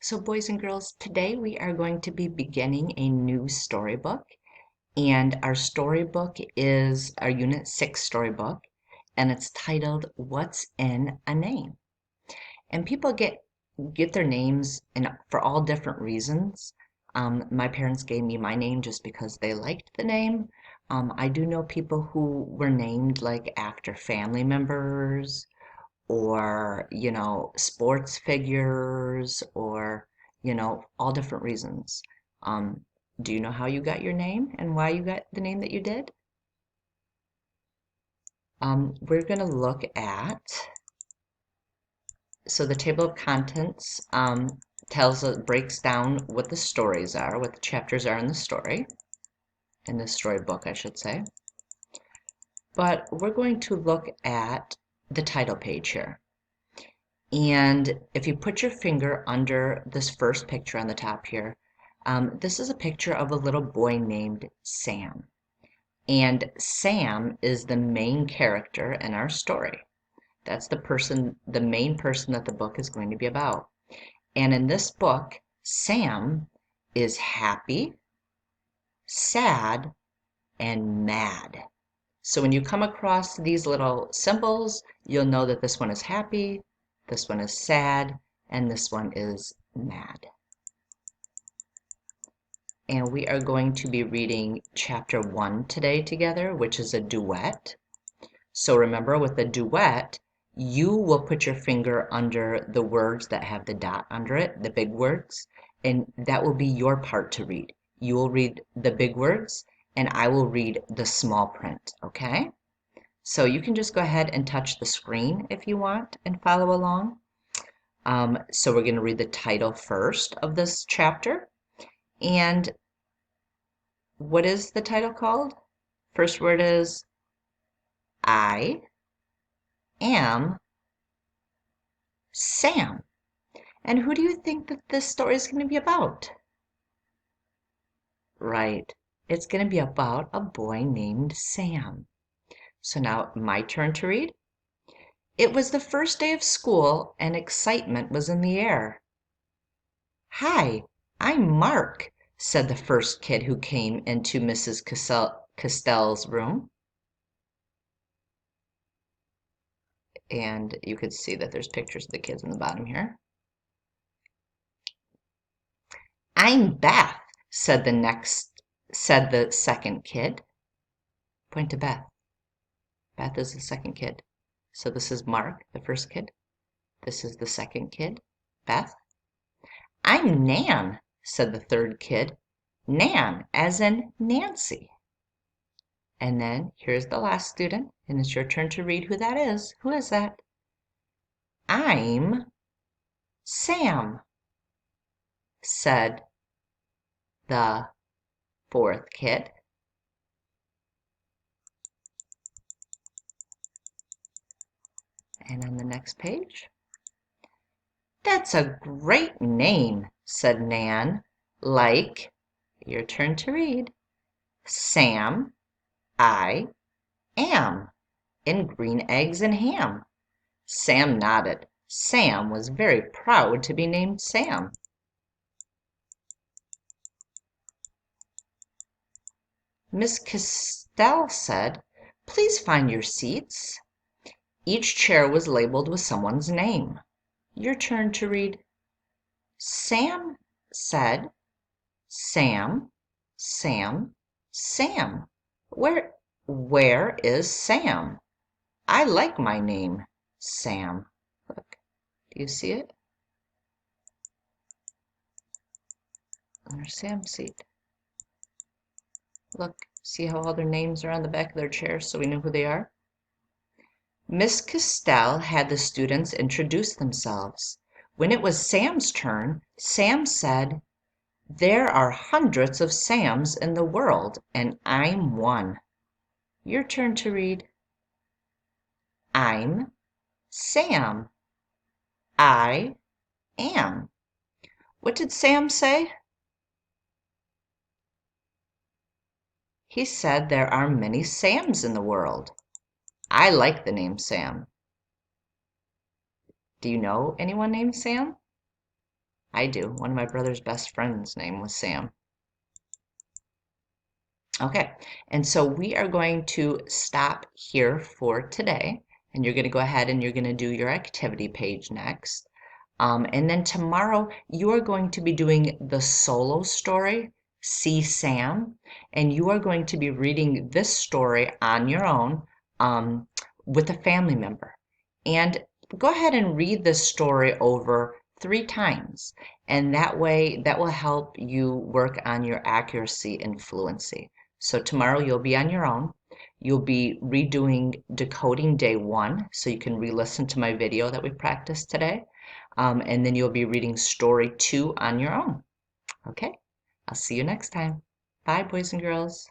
So boys and girls, today we are going to be beginning a new storybook, and our storybook is our Unit 6 storybook, and it's titled What's in a Name? And people get their names for all different reasons. My parents gave me my name just because they liked the name. I do know people who were named like after family members or sports figures or all different reasons. um, do you know how you got your name and why you got the name that you did? We're going to look at, so the table of contents breaks down what the stories are, what the chapters are in the story, in the storybook I should say. But we're going to look at the title page here. And if you put your finger under this first picture on the top here, this is a picture of a little boy named Sam. And Sam is the main character in our story. That's the main person that the book is going to be about. And in this book, Sam is happy, sad, and mad. So when you come across these little symbols, you'll know that this one is happy, this one is sad, and this one is mad. And we are going to be reading chapter 1 today together, which is a duet. So remember, with a duet, you will put your finger under the words that have the dot under it, the big words, and that will be your part to read. You will read the big words, and I will read the small print, okay? So you can just go ahead and touch the screen if you want and follow along. So we're going to read the title first of this chapter. And what is the title called? First word is I am Sam. And who do you think that this story is going to be about? Right, it's going to be about a boy named Sam. So now my turn to read. It was the first day of school and excitement was in the air. Hi, I'm Mark, said the first kid who came into Mrs. Castell's room. And you could see that there's pictures of the kids in the bottom here. I'm Beth, said the second kid. Point to Beth. Beth is the second kid. So this is Mark, the first kid. This is the second kid, Beth. I'm Nan, said the third kid. Nan, as in Nancy. And then here's the last student, and it's your turn to read who that is. Who is that? I'm Sam, said the fourth kid. And on the next page, that's a great name, said Nan, like, your turn to read, Sam, I am, in green eggs and ham. Sam nodded. Sam was very proud to be named Sam. Miss Castell said, please find your seats. Each chair was labeled with someone's name. Your turn to read. Sam said, Sam, Sam, Sam. Where is Sam? I like my name, Sam. Look, do you see it? There's Sam's seat. Look, see how all their names are on the back of their chairs so we know who they are? Miss Castell had the students introduce themselves. When it was Sam's turn, Sam said, there are hundreds of Sams in the world, and I'm one. Your turn to read. I'm Sam. I am. What did Sam say? He said there are many Sams in the world. I like the name Sam. Do you know anyone named Sam? I do. One of my brother's best friends' name was Sam. Okay, and so we are going to stop here for today, and you're going to go ahead and you're going to do your activity page next. And then tomorrow you are going to be doing the solo story, See Sam, and you are going to be reading this story on your own with a family member. And go ahead and read this story over 3 times, and that way that will help you work on your accuracy and fluency. So tomorrow you'll be on your own. You'll be redoing decoding day 1, so you can re-listen to my video that we practiced today. And then you'll be reading story 2 on your own. Okay, I'll see you next time. Bye, boys and girls.